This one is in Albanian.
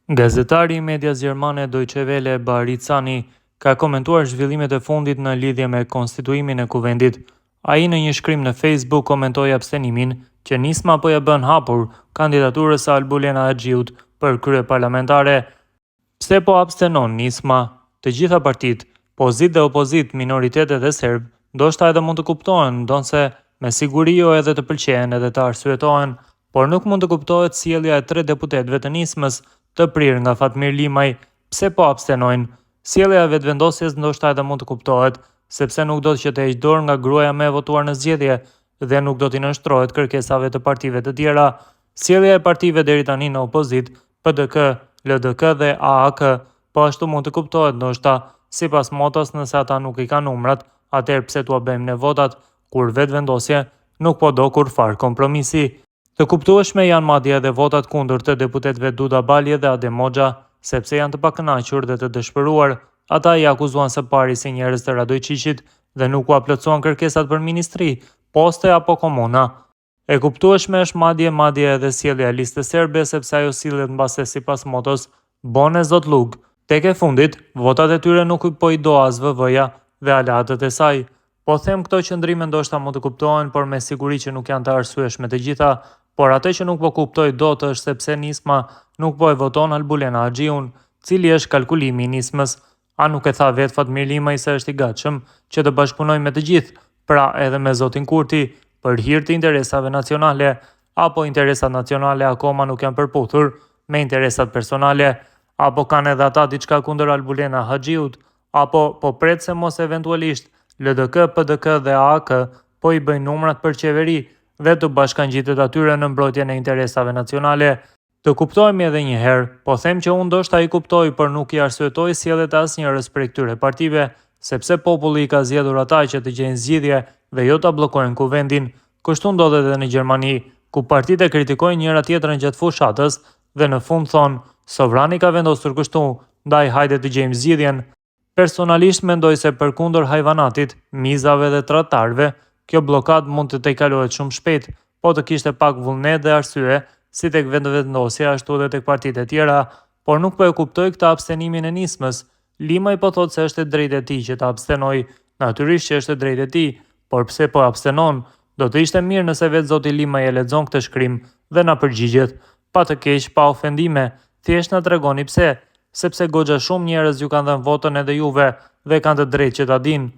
Gazetari i medias gjermane Deutsche Welle Baricani ka komentuar zhvillimet e fundit në lidhje me konstituimin e kuvendit. Ai në një shkrim në Facebook komentoi abstenimin që Nisma po ja bën hapur kandidaturës së Albulena Haxhiut për krye parlamentare. Pse po abstenon Nisma? Të gjitha partitë, pozitë dhe opozit, minoritetet dhe serb, ndoshta edhe mund të kuptohen, ndonse me siguri jo edhe të pëlqejnë edhe të arsyetohen, por nuk mund të kuptohet sjellja e 3 deputetëve të Nismës të prirë nga Fatmir Limaj. Pse po abstenojnë? Sjellja e vetëvendosjes ndoshta edhe mund të kuptohet, sepse nuk do të heqë dorë nga gruaja me votuar në zgjedhje dhe nuk do t'i nënshtrohet kërkesave të partive të tjera. Sjellja e partive deri tani në opozit, PDK, LDK dhe AAK, po ashtu mund të kuptohet ndoshta, sipas motos nëse ata nuk i kanë numrat, atëherë pse t'ua bëjmë ne votat, kur vetëvendosje nuk po do kur far kompromisi. Të kuptueshme janë madje edhe votat kundër të deputetëve Duda Balje dhe Adem Hoxha, sepse janë të pakënaqur dhe të dëshpëruar. Ata i akuzuan së pari si njerëz të Radojčićit dhe nuk u plotësuan kërkesat për ministri, poste apo komuna. E kuptueshme është madje edhe sjellja e listës serbe, sepse ajo sillet mbase sipas motos bone zot lug. Tek e fundit, votat e tyre nuk po i do as VV-ja dhe alatët e saj. Po them këto qëndrime ndoshta mund të kuptohen, por me siguri që nuk janë të arsyeshme të gjitha. Por atë që nuk po kuptoj dot është sepse Nisma nuk po e voton Albulena Haxhiun, cili është kalkulimi i Nismës. A nuk e tha vetë Fatmir Limaj se është i gatshëm që të bashkëpunojë me të gjithë, pra edhe me zotin Kurti, për hir të interesave nacionale, apo interesat nacionale akoma nuk janë përputhur me interesat personale, apo kanë edhe ata diçka kundër Albulena Haxhiut, apo po pret se mos eventualisht LDK, PDK dhe AAK po i bëjnë numrat për qeveri dhe të bashkangjitet atyre në mbrojtjen e interesave nacionale. Të kuptojmë edhe një herë, po them që unë ndoshta i kuptoj, por nuk i arsyetoj sjelljet e asnjërs prej këtyre partive, sepse populli i ka zgjedhur ata që të gjejnë zgjidhje dhe jo ta bllokojnë kuvendin. Kështu ndodhet edhe në Gjermani, ku partitë kritikojnë njëra tjetrën gjatë fushatës dhe në fund thonë, sovrani ka vendosur kështu, ndaj hajde të gjejmë zgjidhjen. Personalisht mendoj se përkundër hajvanatit, mizave dhe tradtarëve, kjo bllokadë mund të tejkalohet shumë shpejt, po të kishte pak vullnet dhe arsye, si tek vetëvendosja ashtu edhe tek partitë e tjera, por nuk po e kuptoj këtë abstenimin e Nismës. Limaj po thotë se është e drejtë e tij që të abstenojë, natyrisht që është e drejtë e tij, por pse po abstenon? Do të ishte mirë nëse vetë zoti Limaj e lexon këtë shkrim dhe na përgjigjet, pa të keq, pa ofendime, thjesht na tregoni pse, sepse goxha shumë njerëz ju kanë dhënë votën edhe juve dhe kanë të drejtë që ta dinë.